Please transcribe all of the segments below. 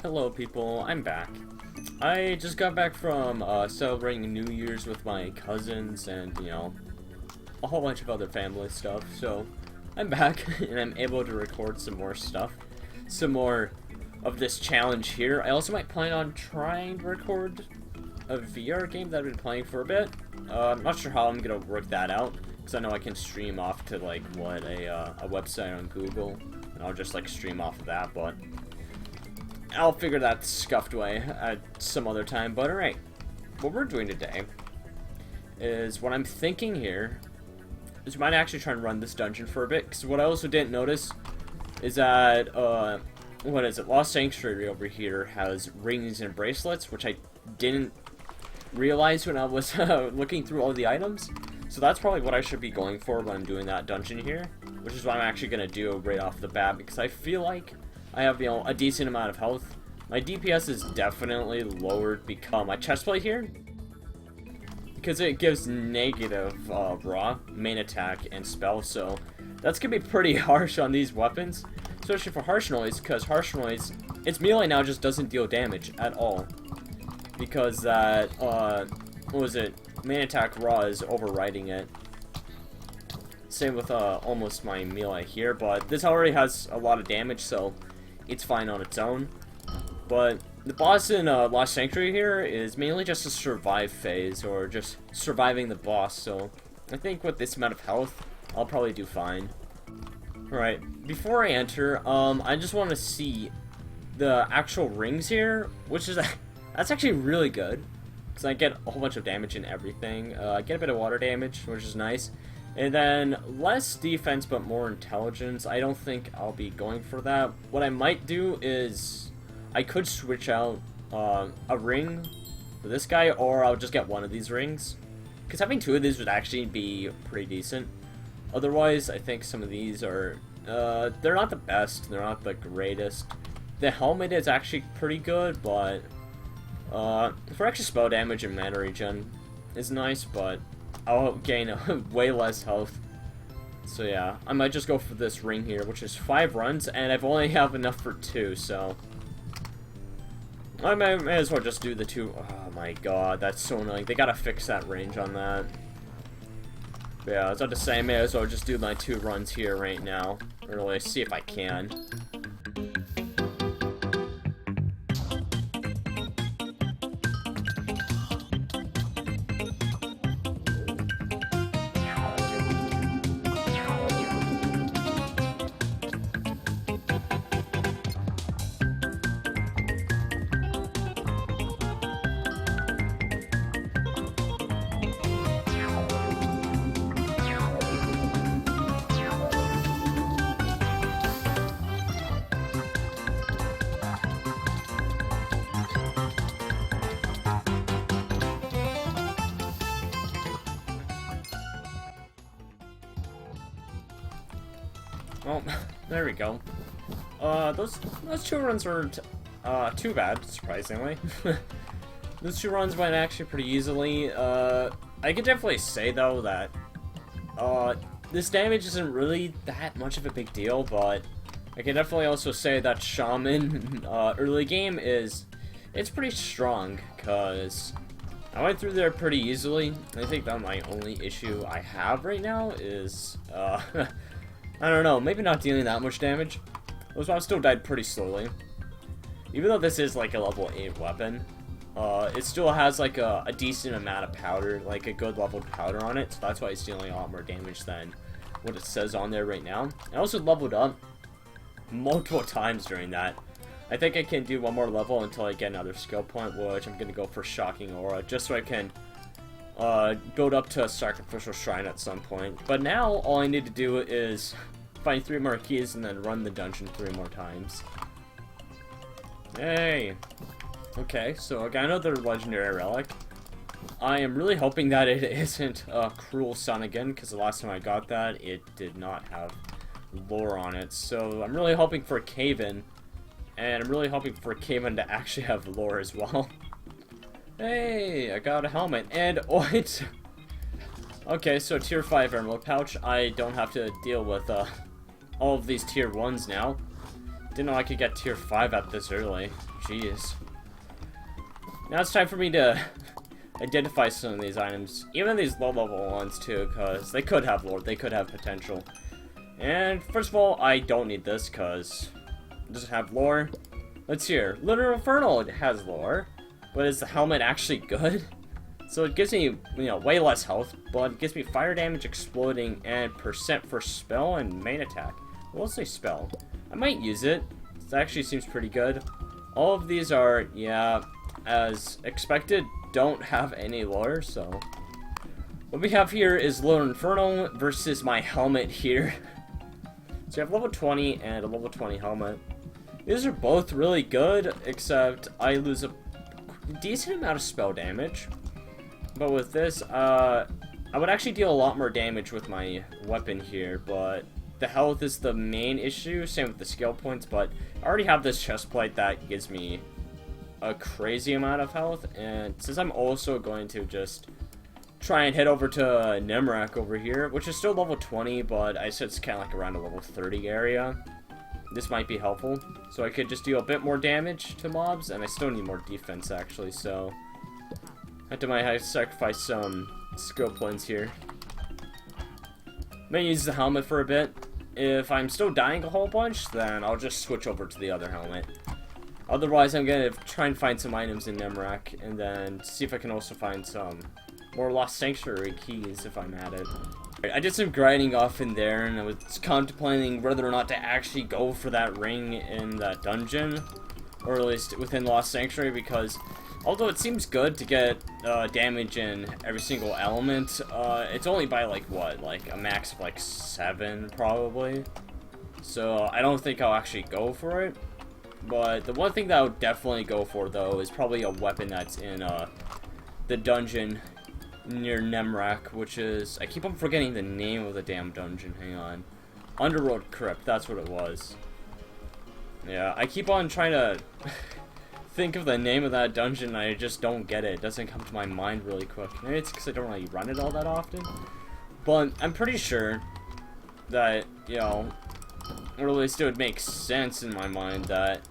Hello people, I'm back. I just got back from celebrating New Year's with my cousins and, a whole bunch of other family stuff. So, I'm back and I'm able to record some more stuff. Some more of this challenge here. I also might plan on trying to record a VR game that I've been playing for a bit. I'm not sure how I'm going to work that out, because I know I can stream off to, like, a website on Google, and I'll just, like, stream off of that, but I'll figure that scuffed way at some other time. But alright, what we're doing today is, what I'm thinking here is we might actually try and run this dungeon for a bit, because what I also didn't notice is that, what is it, Lost Sanctuary over here has rings and bracelets, which I didn't realize when I was looking through all the items. So that's probably what I should be going for when I'm doing that dungeon here, which is what I'm actually going to do right off the bat, because I feel like I have, a decent amount of health. My DPS is definitely lowered because my chestplate here, because it gives negative raw, main attack, and spell, so that's going to be pretty harsh on these weapons, especially for Harsh Noise, because Harsh Noise, its melee now just doesn't deal damage at all, because that, what was it, main attack raw is overriding it. Same with almost my melee here, but this already has a lot of damage, so it's fine on its own. But the boss in Lost Sanctuary here is mainly just a survive phase, or just surviving the boss, so I think with this amount of health, I'll probably do fine. Alright, before I enter, I just want to see the actual rings here, which is, that's actually really good, because I get a whole bunch of damage and everything. I get a bit of water damage, which is nice. And then, less defense but more intelligence. I don't think I'll be going for that. What I might do is, I could switch out a ring for this guy, or I'll just get one of these rings. Because having two of these would actually be pretty decent. Otherwise, I think some of these are, they're not the best, they're not the greatest. The helmet is actually pretty good, but for extra spell damage and mana regen is nice, but I'll gain way less health. So yeah, I might just go for this ring here, which is 5 runs, and I've only have enough for 2, so I may as well just do the 2. Oh my god, that's so annoying. They gotta fix that range on that. But yeah, I was about to say, I may as well just do my 2 runs here right now, or at least see if I can. Well, there we go. Those 2 runs weren't too bad, surprisingly. Those 2 runs went actually pretty easily. I could definitely say, though, that this damage isn't really that much of a big deal, but I can definitely also say that Shaman early game it's pretty strong, because I went through there pretty easily. I think that my only issue I have right now is, I don't know, maybe not dealing that much damage. Those mobs still died pretty slowly. Even though this is like a level 8 weapon, it still has like a decent amount of powder, like a good leveled powder on it, so that's why it's dealing a lot more damage than what it says on there right now. I also leveled up multiple times during that. I think I can do one more level until I get another skill point, which I'm going to go for Shocking Aura, just so I can build up to a Sacrificial Shrine at some point. But now, all I need to do is find 3 more keys and then run the dungeon 3 more times. Hey! Okay, so I got another legendary relic. I am really hoping that it isn't a Cruel Sun again, because the last time I got that, it did not have lore on it. So I'm really hoping for Cave-In, and I'm really hoping for Cave-In to actually have lore as well. Hey, I got a helmet, and what? Okay, so tier 5 emerald pouch. I don't have to deal with all of these tier 1s now. Didn't know I could get tier 5 at this early. Jeez. Now it's time for me to identify some of these items. Even these low-level ones, too, because they could have lore. They could have potential. And, first of all, I don't need this, because it doesn't have lore. Let's hear. Lunar Infernal has lore. But is the helmet actually good? So it gives me, you know, way less health, but it gives me fire damage, exploding, and % for spell and main attack. We'll say spell. I might use it. It actually seems pretty good. All of these are, yeah, as expected, don't have any lore, so... What we have here is Lunar Infernal versus my helmet here. So you have level 20 and a level 20 helmet. These are both really good, except I lose a decent amount of spell damage. But with this, I would actually deal a lot more damage with my weapon here, but the health is the main issue, same with the skill points, but I already have this chest plate that gives me a crazy amount of health, and since I'm also going to just try and head over to Nemrak over here, which is still level 20, but I said it's kind of like around a level 30 area. This might be helpful. So I could just deal a bit more damage to mobs, and I still need more defense, actually, so... I might have to sacrifice some skill points here. May use the helmet for a bit. If I'm still dying a whole bunch, then I'll just switch over to the other helmet. Otherwise, I'm gonna try and find some items in Nemrak, and then see if I can also find some more Lost Sanctuary keys if I'm at it. I did some grinding off in there, and I was contemplating whether or not to actually go for that ring in that dungeon, or at least within Lost Sanctuary, because although it seems good to get damage in every single element, it's only by like what, like a max of like 7 probably. So I don't think I'll actually go for it. But the one thing that I would definitely go for though is probably a weapon that's in the dungeon near Nemrak, which is, I keep on forgetting the name of the damn dungeon, hang on. Underworld Crypt, that's what it was. Yeah, I keep on trying to think of the name of that dungeon and I just don't get it. It doesn't come to my mind really quick. Maybe it's because I don't really run it all that often. But I'm pretty sure that, you know, or at least it would make sense in my mind that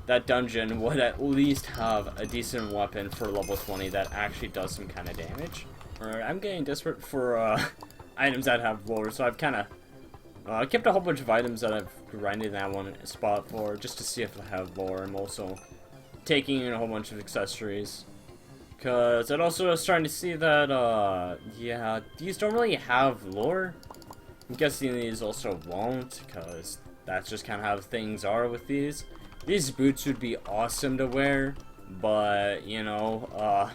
that dungeon would at least have a decent weapon for level 20 that actually does some kind of damage. Alright, I'm getting desperate for items that have lore, so I've kind of kept a whole bunch of items that I've grinded in that one spot for, just to see if they have lore. I'm also taking in a whole bunch of accessories, because I'm also starting to see that, yeah, these don't really have lore. I'm guessing these also won't, because that's just kind of how things are with these. These boots would be awesome to wear, but, you know,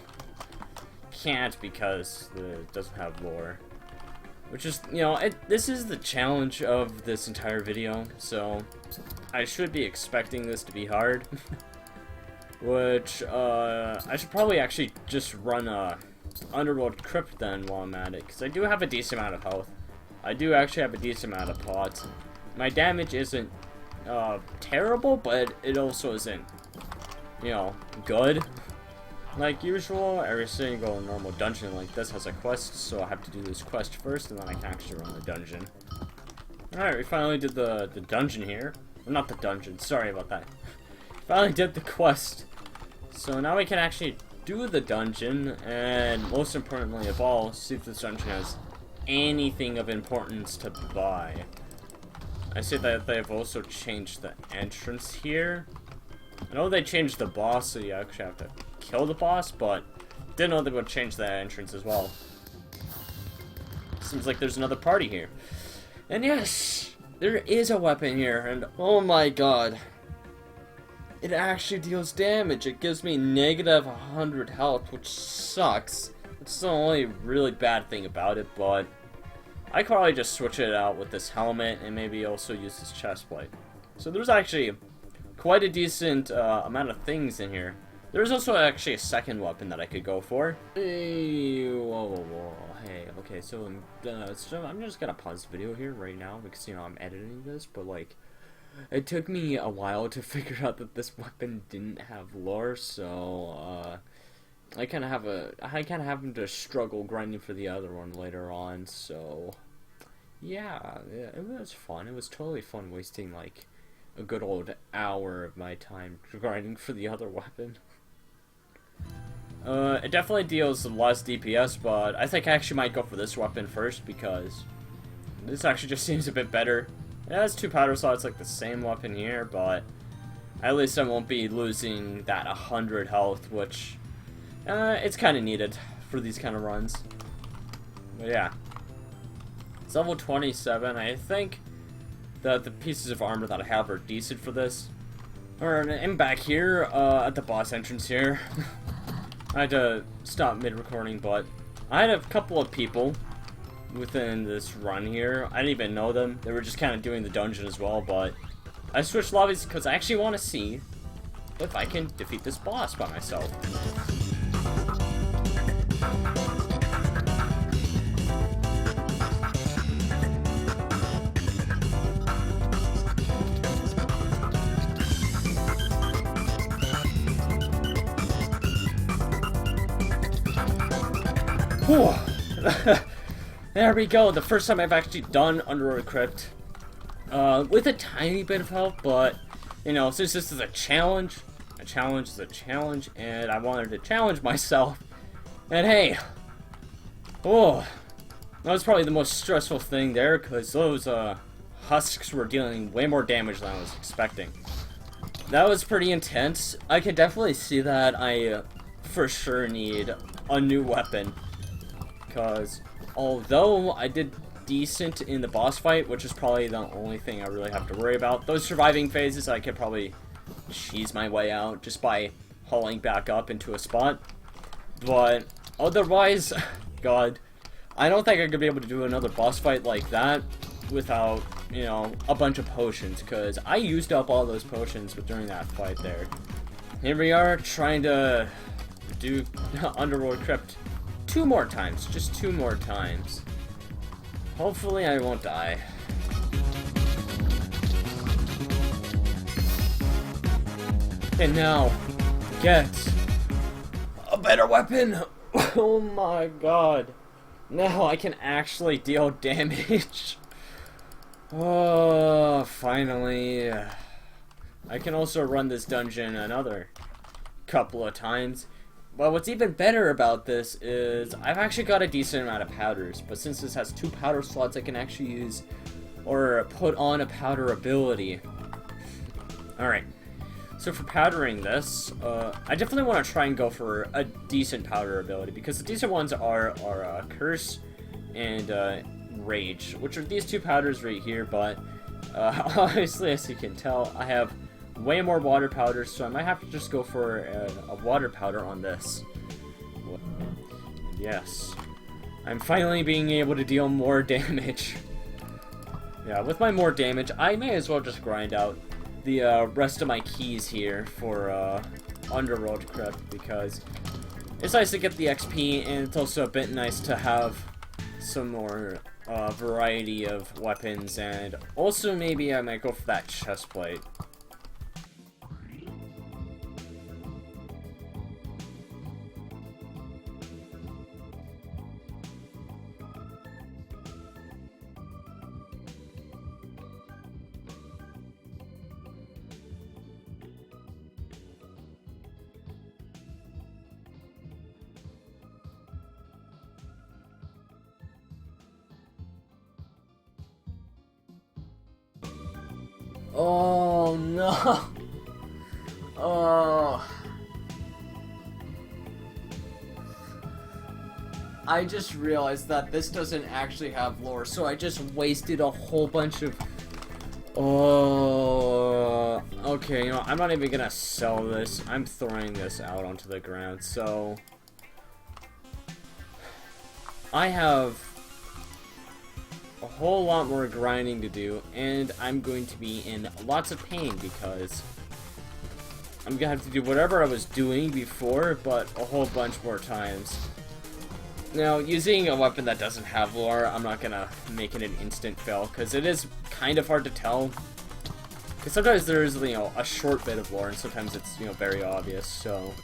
can't because it doesn't have lore. Which is, you know, this is the challenge of this entire video, so I should be expecting this to be hard. Which, I should probably actually just run Underworld Crypt then while I'm at it, because I do have a decent amount of health. I do actually have a decent amount of pots. My damage isn't terrible, but it also isn't, you know, good. Like usual, every single normal dungeon like this has a quest, so I have to do this quest first, and then I can actually run the dungeon. Alright, we finally did the dungeon here. Well, not the dungeon, sorry about that. Finally did the quest. So now we can actually do the dungeon, and most importantly of all, see if this dungeon has anything of importance to buy. I see that they've also changed the entrance here. I know they changed the boss, so you actually have to kill the boss, but didn't know they would change the entrance as well. Seems like there's another party here. And yes, there is a weapon here, and oh my god. It actually deals damage. It gives me negative 100 health, which sucks. It's the only really bad thing about it, but I could probably just switch it out with this helmet and maybe also use this chest plate. So there's actually quite a decent amount of things in here. There's also actually a second weapon that I could go for. Hey, whoa. Hey, okay, so I'm just gonna pause the video here right now because, you know, I'm editing this, but like, it took me a while to figure out that this weapon didn't have lore, so I kind of have to struggle grinding for the other one later on. So yeah, it was fun. It was totally fun wasting like a good old hour of my time grinding for the other weapon. It definitely deals less DPS, but I think I actually might go for this weapon first because this actually just seems a bit better. It has 2 powder slots like the same weapon here, but at least I won't be losing that 100 health, which it's kind of needed for these kind of runs. But yeah. It's level 27. I think that the pieces of armor that I have are decent for this. Alright, I'm back here at the boss entrance here. I had to stop mid-recording, but I had a couple of people within this run here. I didn't even know them. They were just kind of doing the dungeon as well, but I switched lobbies because I actually want to see if I can defeat this boss by myself. There we go, the first time I've actually done Underworld Crypt. With a tiny bit of help, but, you know, since this is a challenge is a challenge, and I wanted to challenge myself. And hey, oh, that was probably the most stressful thing there, because those husks were dealing way more damage than I was expecting. That was pretty intense. I can definitely see that I for sure need a new weapon. Because although I did decent in the boss fight, which is probably the only thing I really have to worry about, those surviving phases I could probably cheese my way out just by hauling back up into a spot. But otherwise, God, I don't think I could be able to do another boss fight like that without, you know, a bunch of potions, because I used up all those potions during that fight there. Here we are trying to do Underworld Crypt 2 more times, just 2 more times. Hopefully I won't die. And now, get a better weapon! Oh my god. Now I can actually deal damage. Oh, finally. I can also run this dungeon another couple of times. But what's even better about this is I've actually got a decent amount of powders, but since this has 2 powder slots, I can actually use or put on a powder ability. Alright, so for powdering this, I definitely want to try and go for a decent powder ability, because the decent ones are Curse and Rage, which are these 2 powders right here, but obviously, as you can tell, I have way more water powder, so I might have to just go for a water powder on this. Yes. I'm finally being able to deal more damage. Yeah, with my more damage, I may as well just grind out the rest of my keys here for Underworld Crypt, because it's nice to get the XP, and it's also a bit nice to have some more variety of weapons, and also maybe I might go for that chest plate. Oh no! Oh. I just realized that this doesn't actually have lore, so I just wasted a whole bunch of... Oh... Okay, you know, I'm not even gonna sell this. I'm throwing this out onto the ground, so... I have a whole lot more grinding to do, and I'm going to be in lots of pain because I'm gonna have to do whatever I was doing before, but a whole bunch more times. Now, using a weapon that doesn't have lore, I'm not gonna make it an instant fail, because it is kind of hard to tell. Because sometimes there is, you know, a short bit of lore, and sometimes it's, you know, very obvious, so...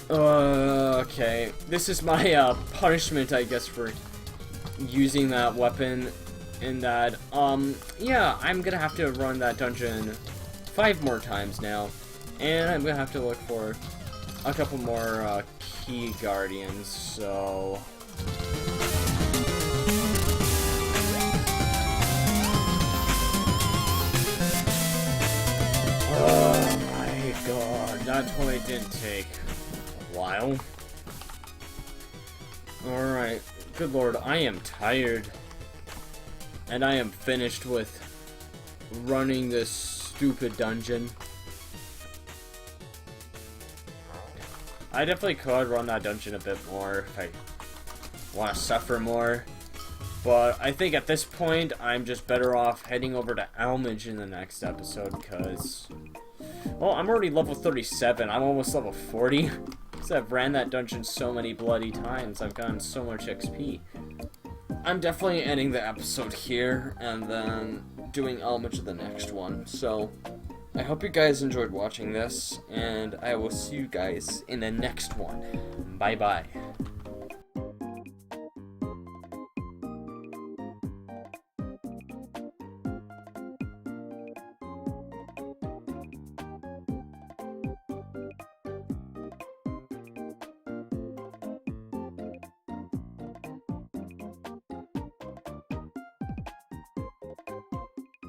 Okay, this is my punishment, I guess, for using that weapon. in that, yeah, I'm gonna have to run that dungeon 5 more times now, and I'm gonna have to look for a couple more, key guardians, so... Oh my god, that toy didn't take a while. Alright, good lord, I am tired. And I am finished with running this stupid dungeon. I definitely could run that dungeon a bit more if I want to suffer more. But I think at this point, I'm just better off heading over to Almage in the next episode, because... Well, I'm already level 37. I'm almost level 40. Because I've ran that dungeon so many bloody times. I've gotten so much XP. I'm definitely ending the episode here, and then doing Almage the next one. So, I hope you guys enjoyed watching this, and I will see you guys in the next one. Bye-bye.